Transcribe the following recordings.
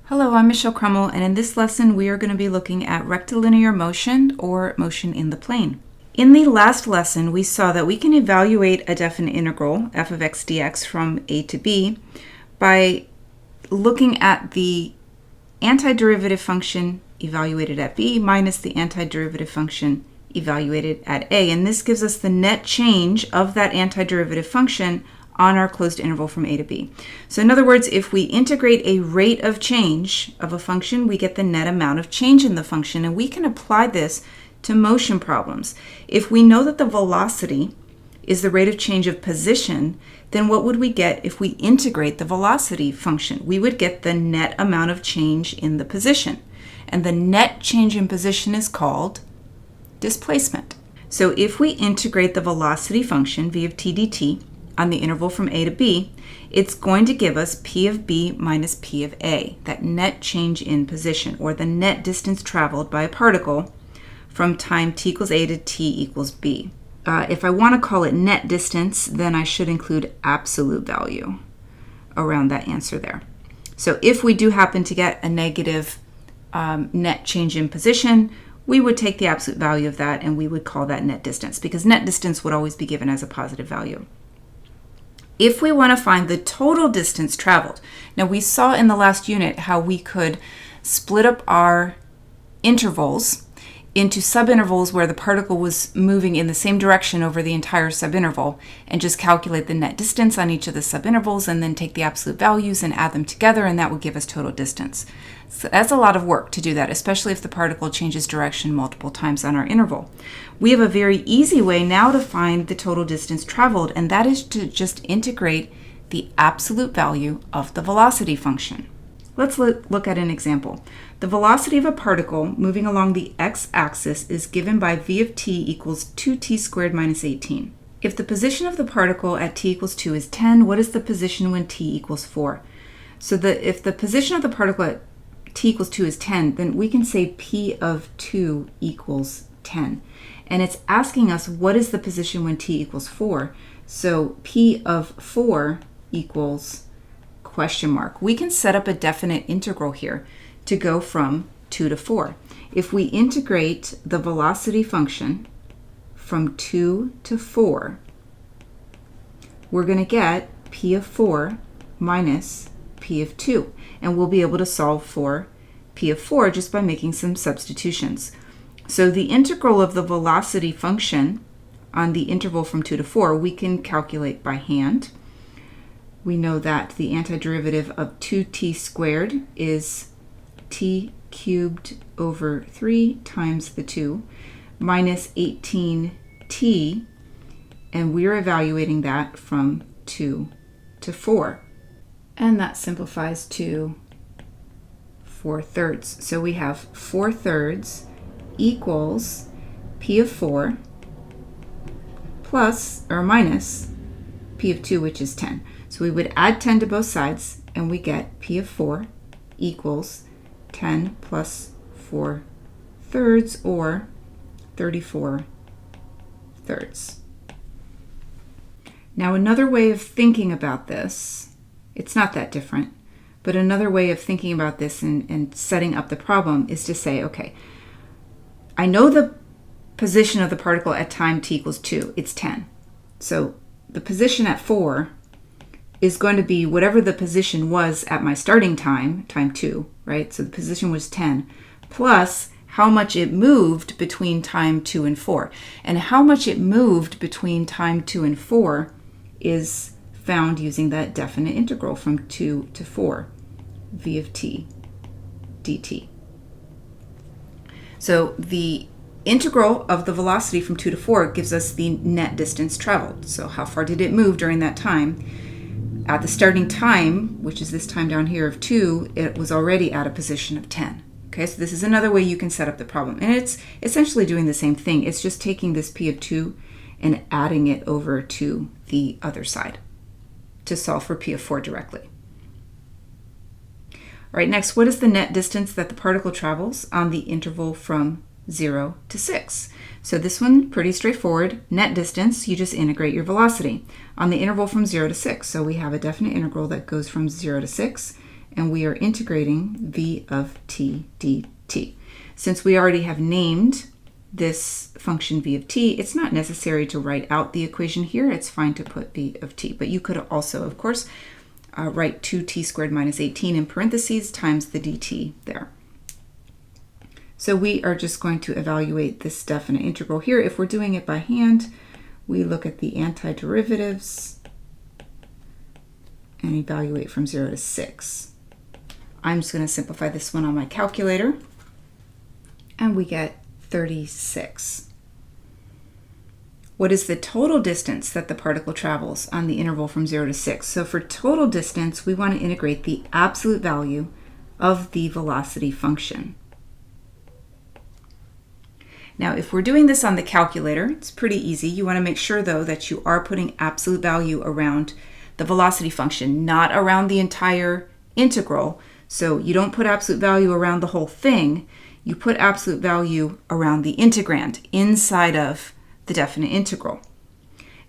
Hello, I'm Michelle Crummell, and in this lesson we are going to be looking at rectilinear motion or motion in the plane. In the last lesson, we saw that we can evaluate a definite integral, f of x dx, from a to b by looking at the antiderivative function evaluated at b minus the antiderivative function evaluated at a. And this gives us the net change of that antiderivative function on our closed interval from a to b. So in other words, if we integrate a rate of change of a function, we get the net amount of change in the function, and we can apply this to motion problems. If we know that the velocity is the rate of change of position, then what would we get if we integrate the velocity function? We would get the net amount of change in the position. And the net change in position is called displacement. So if we integrate the velocity function, v of t dt, on the interval from a to b, it's going to give us p of b minus p of a, that net change in position, or the net distance traveled by a particle from time t equals a to t equals b. If I want to call it net distance, then I should include absolute value around that answer there. So if we do happen to get a negative net change in position, we would take the absolute value of that and we would call that net distance, because net distance would always be given as a positive value. If we want to find the total distance traveled, now we saw in the last unit how we could split up our intervals into subintervals where the particle was moving in the same direction over the entire subinterval, and just calculate the net distance on each of the subintervals and then take the absolute values and add them together, and that would give us total distance. So that's a lot of work to do that, especially if the particle changes direction multiple times on our interval. We have a very easy way now to find the total distance traveled, and that is to just integrate the absolute value of the velocity function. Let's look at an example. The velocity of a particle moving along the x-axis is given by v of t equals 2t squared minus 18. If the position of the particle at t equals 2 is 10, what is the position when t equals 4? So if the position of the particle at t equals 2 is 10, then we can say p of 2 equals 10. And it's asking us what is the position when t equals 4. So p of 4 equals question mark. We can set up a definite integral here to go from 2 to 4. If we integrate the velocity function from 2 to 4, we're going to get p of 4 minus p of 2. And we'll be able to solve for p of 4 just by making some substitutions. So the integral of the velocity function on the interval from 2 to 4, we can calculate by hand. We know that the antiderivative of 2t squared is t cubed over 3 times the 2 minus 18t, and we're evaluating that from 2 to 4. And that simplifies to 4/3. So we have 4/3 equals p of 4 plus or minus p of 2, which is 10. So we would add 10 to both sides, and we get p of 4 equals 10 plus 4/3, or 34/3. Now another way of thinking about this, it's not that different, but another way of thinking about this and setting up the problem is to say, okay, I know the position of the particle at time t equals 2, it's 10. So the position at 4 is going to be whatever the position was at my starting time, time 2, right? So the position was 10, plus how much it moved between time 2 and 4. And how much it moved between time 2 and 4 is found using that definite integral from 2 to 4, v of t dt. So the integral of the velocity from 2 to 4 gives us the net distance traveled. So how far did it move during that time? At the starting time, which is this time down here of 2, it was already at a position of 10. Okay, so this is another way you can set up the problem. And it's essentially doing the same thing. It's just taking this p of 2 and adding it over to the other side to solve for p of 4 directly. All right, next, what is the net distance that the particle travels on the interval from 0 to 6? So this one, pretty straightforward. Net distance, you just integrate your velocity on the interval from 0 to 6. So we have a definite integral that goes from 0 to 6, and we are integrating v of t dt. Since we already have named this function v of t, it's not necessary to write out the equation here. It's fine to put v of t, but you could also, of course, write 2t squared minus 18 in parentheses times the dt there. So we are just going to evaluate this definite integral here. If we're doing it by hand, we look at the antiderivatives and evaluate from 0 to 6. I'm just going to simplify this one on my calculator, and we get 36. What is the total distance that the particle travels on the interval from 0 to 6? So for total distance, we want to integrate the absolute value of the velocity function. Now, if we're doing this on the calculator, it's pretty easy. You want to make sure, though, that you are putting absolute value around the velocity function, not around the entire integral. So you don't put absolute value around the whole thing. You put absolute value around the integrand inside of the definite integral.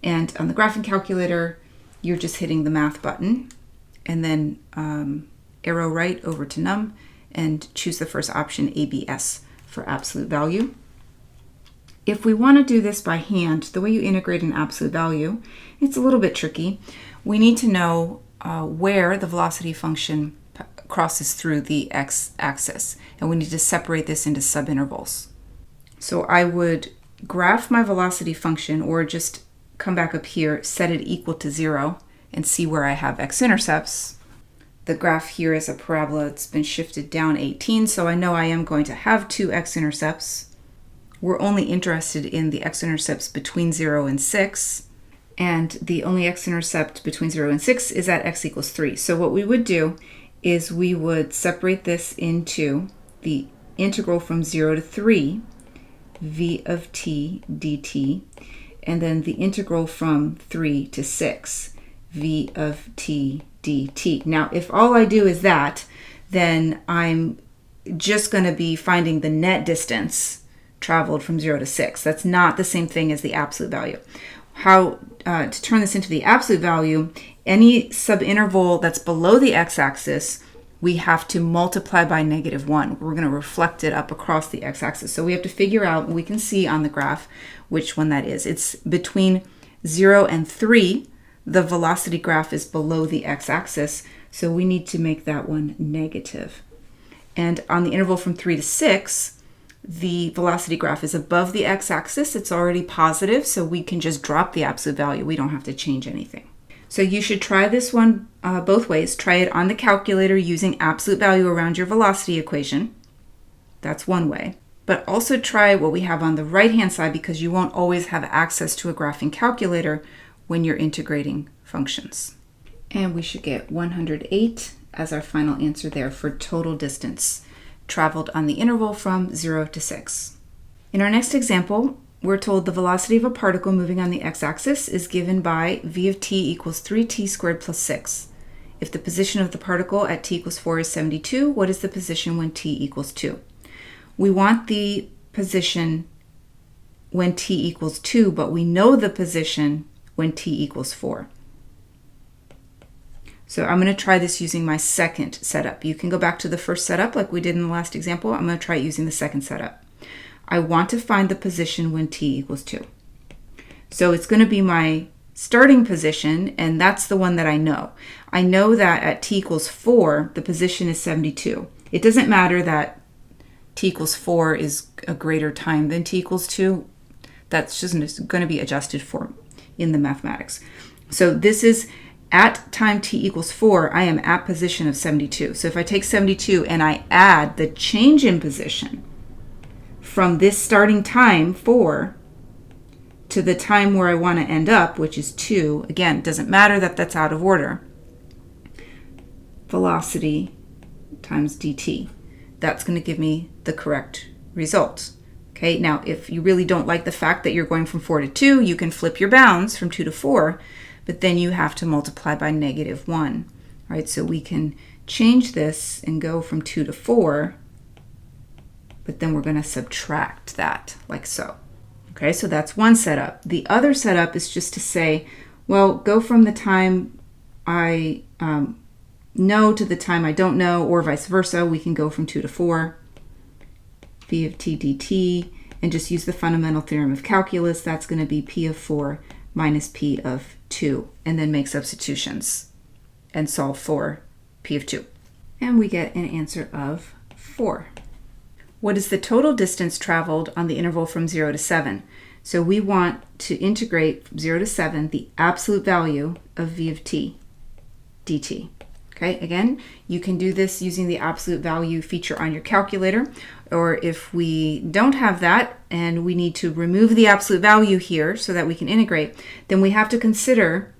And on the graphing calculator, you're just hitting the math button and then arrow right over to num and choose the first option, ABS, for absolute value. If we want to do this by hand, the way you integrate an absolute value, it's a little bit tricky. We need to know where the velocity function crosses through the x-axis, and we need to separate this into subintervals. So I would graph my velocity function, or just come back up here, set it equal to 0, and see where I have x-intercepts. The graph here is a parabola. It's been shifted down 18, so I know I am going to have 2 x-intercepts. We're only interested in the x-intercepts between 0 and 6, and the only x-intercept between 0 and 6 is at x equals 3. So what we would do is we would separate this into the integral from 0 to 3, v of t dt, and then the integral from 3 to 6, v of t dt. Now, if all I do is that, then I'm just going to be finding the net distance traveled from 0 to 6. That's not the same thing as the absolute value. How to turn this into the absolute value, any subinterval that's below the x-axis, we have to multiply by -1. We're going to reflect it up across the x-axis. So we have to figure out, we can see on the graph which one that is. It's between 0 and 3. The velocity graph is below the x-axis, so we need to make that one negative. And on the interval from 3 to 6, the velocity graph is above the x-axis. It's already positive, so we can just drop the absolute value. We don't have to change anything. So you should try this one both ways. Try it on the calculator using absolute value around your velocity equation. That's one way. But also try what we have on the right-hand side, because you won't always have access to a graphing calculator when you're integrating functions. And we should get 108 as our final answer there for total distance traveled on the interval from 0 to 6. In our next example, we're told the velocity of a particle moving on the x-axis is given by v of t equals 3t squared plus 6. If the position of the particle at t equals 4 is 72, what is the position when t equals 2? We want the position when t equals 2, but we know the position when t equals 4. So I'm going to try this using my second setup. You can go back to the first setup like we did in the last example. I'm going to try it using the second setup. I want to find the position when t equals 2. So it's going to be my starting position, and that's the one that I know. I know that at t equals 4, the position is 72. It doesn't matter that t equals 4 is a greater time than t equals 2. That's just going to be adjusted for in the mathematics. So this is at time t equals 4, I am at position of 72. So if I take 72 and I add the change in position from this starting time 4 to the time where I want to end up, which is 2, again, it doesn't matter that that's out of order, velocity times dt. That's going to give me the correct result. Okay, now if you really don't like the fact that you're going from 4 to 2, you can flip your bounds from 2 to 4, but then you have to multiply by -1. All right, so we can change this and go from 2 to 4, but then we're going to subtract that like so. Okay, so that's one setup. The other setup is just to say, well, go from the time I know to the time I don't know, or vice versa. We can go from 2 to 4, v of t dt, and just use the fundamental theorem of calculus. That's going to be p of 4 minus p of 2, and then make substitutions and solve for p of 2. And we get an answer of 4. What is the total distance traveled on the interval from 0 to 7? So we want to integrate from 0 to 7 the absolute value of v of t dt. Okay, again, you can do this using the absolute value feature on your calculator, or if we don't have that and we need to remove the absolute value here so that we can integrate, then we have to consider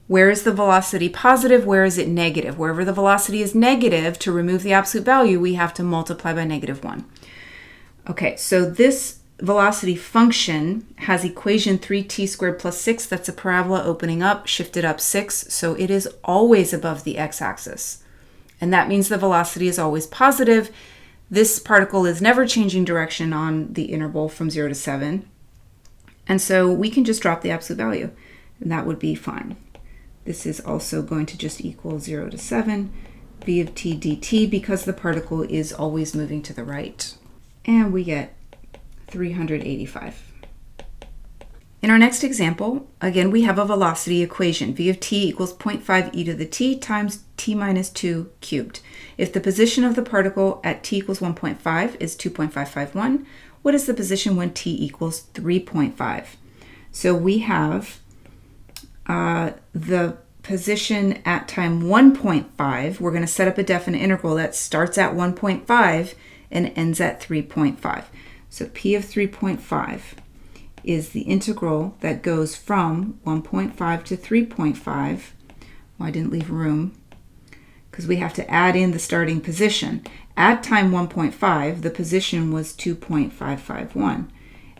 where is the velocity positive, where is it negative. Wherever the velocity is negative, to remove the absolute value, we have to multiply by -1. Okay, so this velocity function has equation 3t squared plus 6. That's a parabola opening up, shifted up 6, so it is always above the x-axis. And that means the velocity is always positive. This particle is never changing direction on the interval from 0 to 7. And so we can just drop the absolute value, and that would be fine. This is also going to just equal 0 to 7, v of t dt, because the particle is always moving to the right. And we get 385. In our next example, again, we have a velocity equation. V of t equals 0.5 e to the t times t minus 2 cubed. If the position of the particle at t equals 1.5 is 2.551, what is the position when t equals 3.5? So we have the position at time 1.5. We're going to set up a definite integral that starts at 1.5 and ends at 3.5. So p of 3.5 is the integral that goes from 1.5 to 3.5. Well, I didn't leave room because we have to add in the starting position. At time 1.5, the position was 2.551.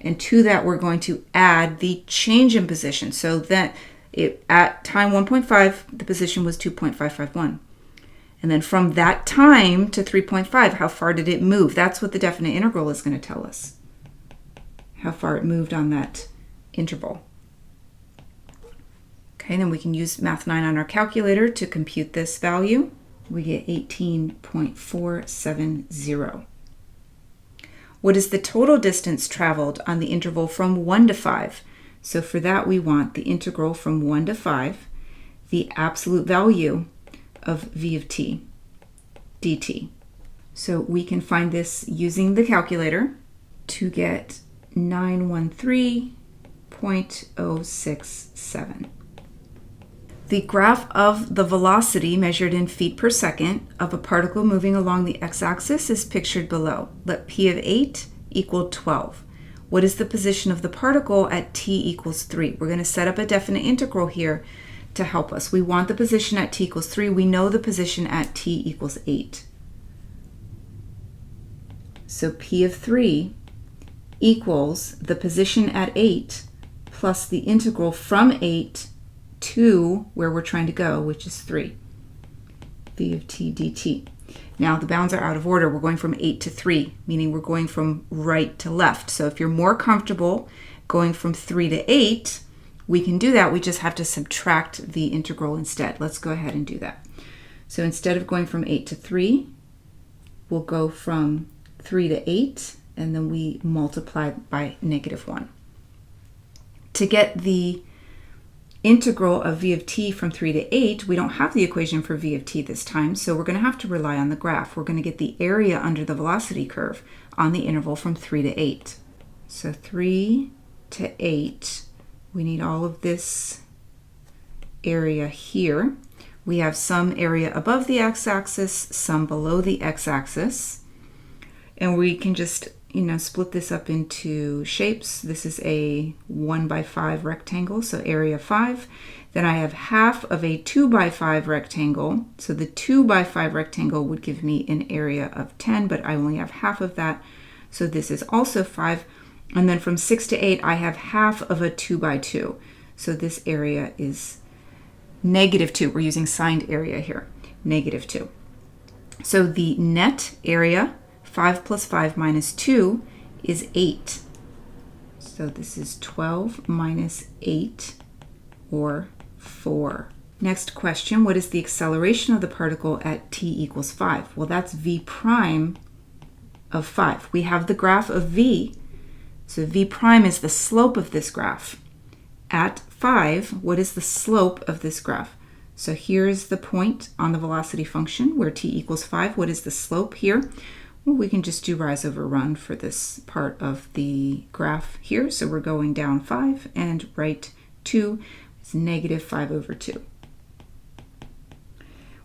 And to that, we're going to add the change in position. So that at time 1.5, the position was 2.551. And then from that time to 3.5, how far did it move? That's what the definite integral is going to tell us, how far it moved on that interval. Okay, then we can use Math 9 on our calculator to compute this value. We get 18.470. What is the total distance traveled on the interval from 1 to 5? So for that, we want the integral from 1 to 5, the absolute value of v of t dt. So we can find this using the calculator to get 913.067. The graph of the velocity measured in feet per second of a particle moving along the x-axis is pictured below. Let p of 8 equal 12. What is the position of the particle at t equals 3? We're going to set up a definite integral here to help us. We want the position at t equals 3. We know the position at t equals 8. So p of 3 equals the position at 8 plus the integral from 8 to where we're trying to go, which is 3. v of t dt. Now the bounds are out of order. We're going from 8 to 3, meaning we're going from right to left. So if you're more comfortable going from 3 to 8, we can do that. We just have to subtract the integral instead. Let's go ahead and do that. So instead of going from 8 to 3, we'll go from 3 to 8, and then we multiply by -1. To get the integral of v of t from 3 to 8, we don't have the equation for v of t this time, so we're going to have to rely on the graph. We're going to get the area under the velocity curve on the interval from 3 to 8. So 3 to 8, we need all of this area here. We have some area above the x-axis, some below the x-axis, and we can just split this up into shapes. This is a 1 by 5 rectangle, so area 5. Then I have half of a 2 by 5 rectangle. So the 2 by 5 rectangle would give me an area of 10, but I only have half of that. So this is also 5. And then from 6 to 8, I have half of a 2 by 2. So this area is -2. We're using signed area here, -2. So the net area, 5 plus 5 minus 2, is 8. So this is 12 minus 8, or 4 Next question, what is the acceleration of the particle at t equals 5? Well, that's v prime of 5. We have the graph of v, so v prime is the slope of this graph. At 5, what is the slope of this graph? So here's the point on the velocity function where t equals 5. What is the slope here? Well, we can just do rise over run for this part of the graph here. So we're going down 5 and right 2 is negative 5 over 2.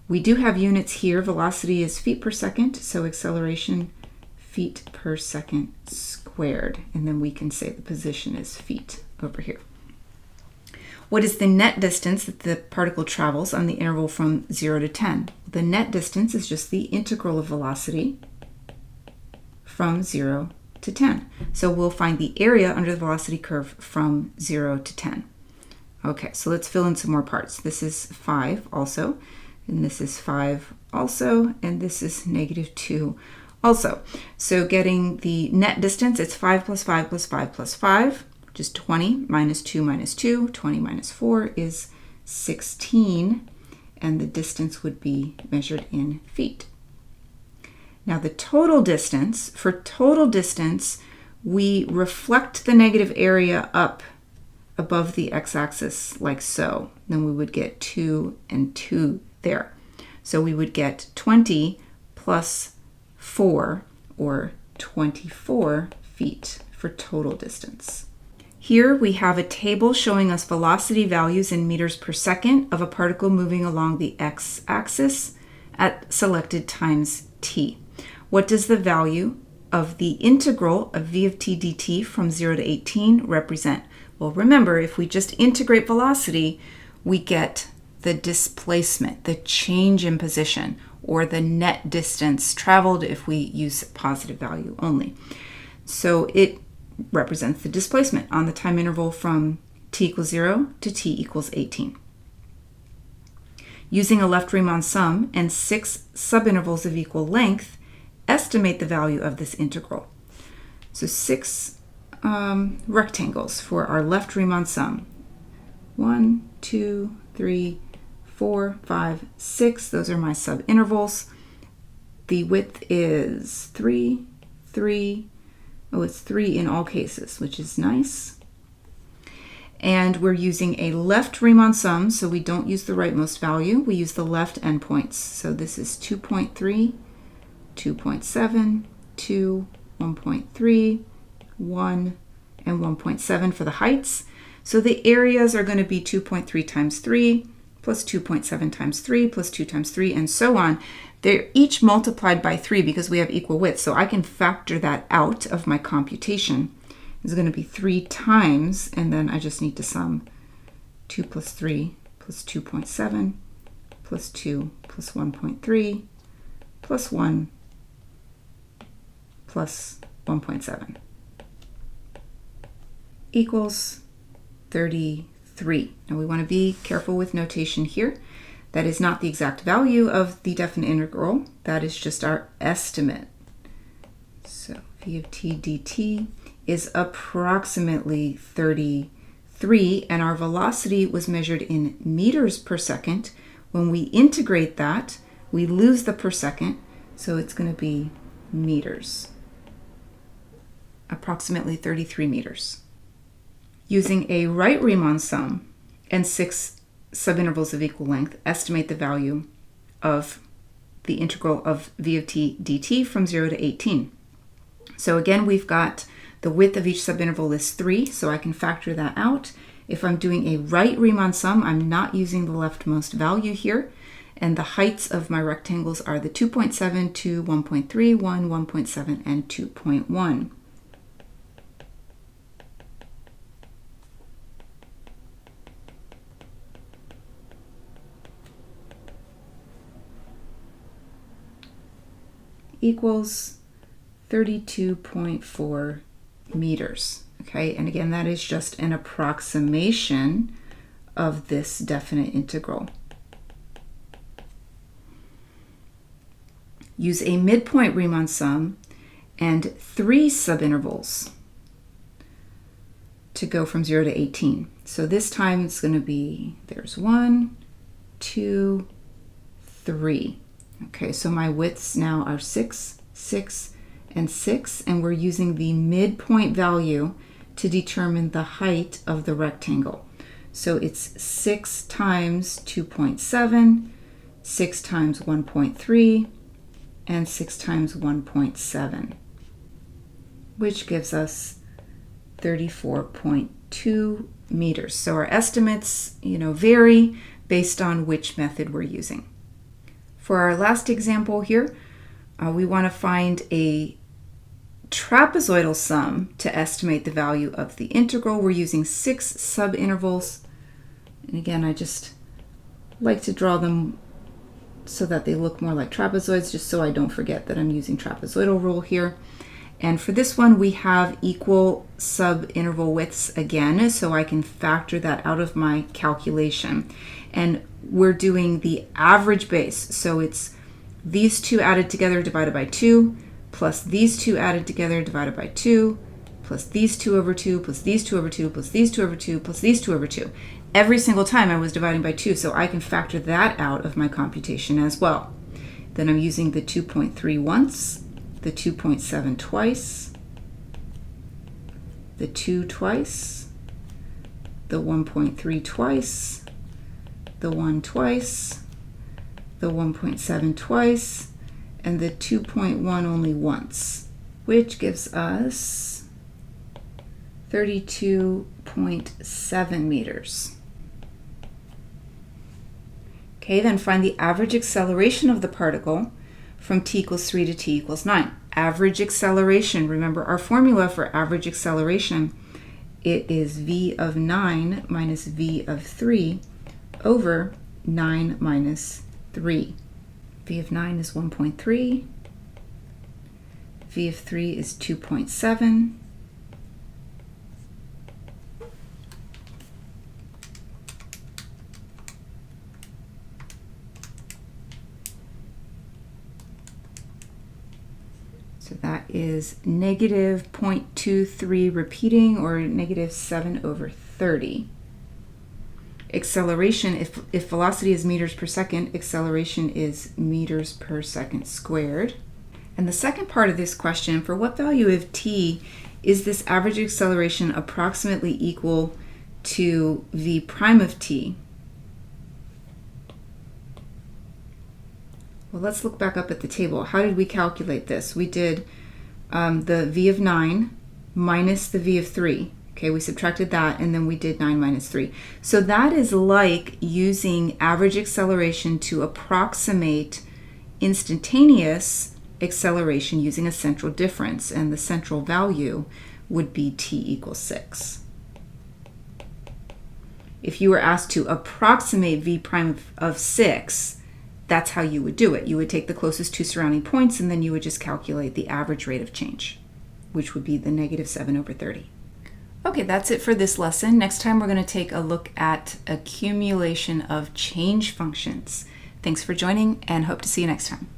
We do have units here. Velocity is feet per second, so acceleration feet per second squared. And then we can say the position is feet over here. What is the net distance that the particle travels on the interval from 0 to 10? The net distance is just the integral of velocity from 0 to 10. So we'll find the area under the velocity curve from 0 to 10. Okay, so let's fill in some more parts. This is 5 also, and this is 5 also, and this is negative 2 also. So getting the net distance, it's 5 plus 5 plus 5 plus 5, which is 20, minus 2 minus 2. 20 minus 4 is 16, and the distance would be measured in feet. Now the total distance, for total distance, we reflect the negative area up above the x-axis like so. Then we would get 2 and 2 there. So we would get 20 plus 4, or 24 feet for total distance. Here we have a table showing us velocity values in meters per second of a particle moving along the x-axis at selected times t. What does the value of the integral of v of t dt from 0 to 18 represent? Well, remember, if we just integrate velocity, we get the displacement, the change in position, or the net distance traveled if we use positive value only. So it represents the displacement on the time interval from t equals 0 to t equals 18. Using a left Riemann sum and 6 subintervals of equal length, estimate the value of this integral. So 6 rectangles for our left Riemann sum. 1, 2, 3, 4, 5, 6. Those are my subintervals. The width is 3, 3. Oh, it's 3 in all cases, which is nice. And we're using a left Riemann sum, so we don't use the rightmost value. We use the left endpoints. So this is 2.3, 2.7, 2, 1.3, 1, and 1.7 for the heights. So the areas are going to be 2.3 times 3, plus 2.7 times 3, plus 2 times 3, and so on. They're each multiplied by 3 because we have equal width, so I can factor that out of my computation. It's going to be 3 times, and then I just need to sum 2 plus 3 plus 2.7 plus 2 plus 1.3 plus 1 plus 1.7 equals 33. Now we want to be careful with notation here. That is not the exact value of the definite integral. That is just our estimate. So v of t dt is approximately 33, and our velocity was measured in meters per second. When we integrate that, we lose the per second, so it's going to be meters. Approximately 33 meters. Using a right Riemann sum and 6 subintervals of equal length, estimate the value of the integral of v of t dt from 0 to 18. So again, we've got the width of each subinterval is 3, so I can factor that out. If I'm doing a right Riemann sum, I'm not using the leftmost value here, and the heights of my rectangles are the 2.7, 2, 1.3, 1, 1.7, and 2.1. Equals 32.4 meters. Okay, and again, that is just an approximation of this definite integral. Use a midpoint Riemann sum and 3 subintervals to go from 0 to 18. So this time it's going to be, there's 1, 2, 3. Okay, so my widths now are 6, 6, and 6, and we're using the midpoint value to determine the height of the rectangle. So it's 6 times 2.7, 6 times 1.3, and 6 times 1.7, which gives us 34.2 meters. So our estimates, vary based on which method we're using. For our last example here, we want to find a trapezoidal sum to estimate the value of the integral. We're using 6 subintervals. And again, I just like to draw them so that they look more like trapezoids, just so I don't forget that I'm using trapezoidal rule here. And for this one, we have equal subinterval widths again, so I can factor that out of my calculation. And we're doing the average base, so it's these two added together divided by 2, plus these two added together divided by 2, plus these 2 over 2, plus these 2 over 2, plus these 2 over 2, plus these 2 over 2. Every single time I was dividing by 2, so I can factor that out of my computation as well. Then I'm using the 2.3 once, the 2.7 twice, the 2 twice, the 1.3 twice, the 1 twice, the 1.7 twice, and the 2.1 only once, which gives us 32.7 meters. Okay, then find the average acceleration of the particle from t equals 3 to t equals 9. Average acceleration, remember our formula for average acceleration, it is v of 9 minus v of 3 over 9 minus 3. V of 9 is 1.3, v of 3 is 2.7, so that is negative 0.23 repeating, or negative 7 over 30. Acceleration, if velocity is meters per second, acceleration is meters per second squared. And the second part of this question, for what value of t is this average acceleration approximately equal to v prime of t? Well, let's look back up at the table. How did we calculate this? We did the v of 9 minus the v of 3. Okay, we subtracted that, and then we did 9 minus 3. So that is like using average acceleration to approximate instantaneous acceleration using a central difference, and the central value would be t equals 6. If you were asked to approximate v prime of 6, that's how you would do it. You would take the closest two surrounding points, and then you would just calculate the average rate of change, which would be the negative 7 over 30. Okay, that's it for this lesson. Next time we're going to take a look at accumulation of change functions. Thanks for joining, and hope to see you next time.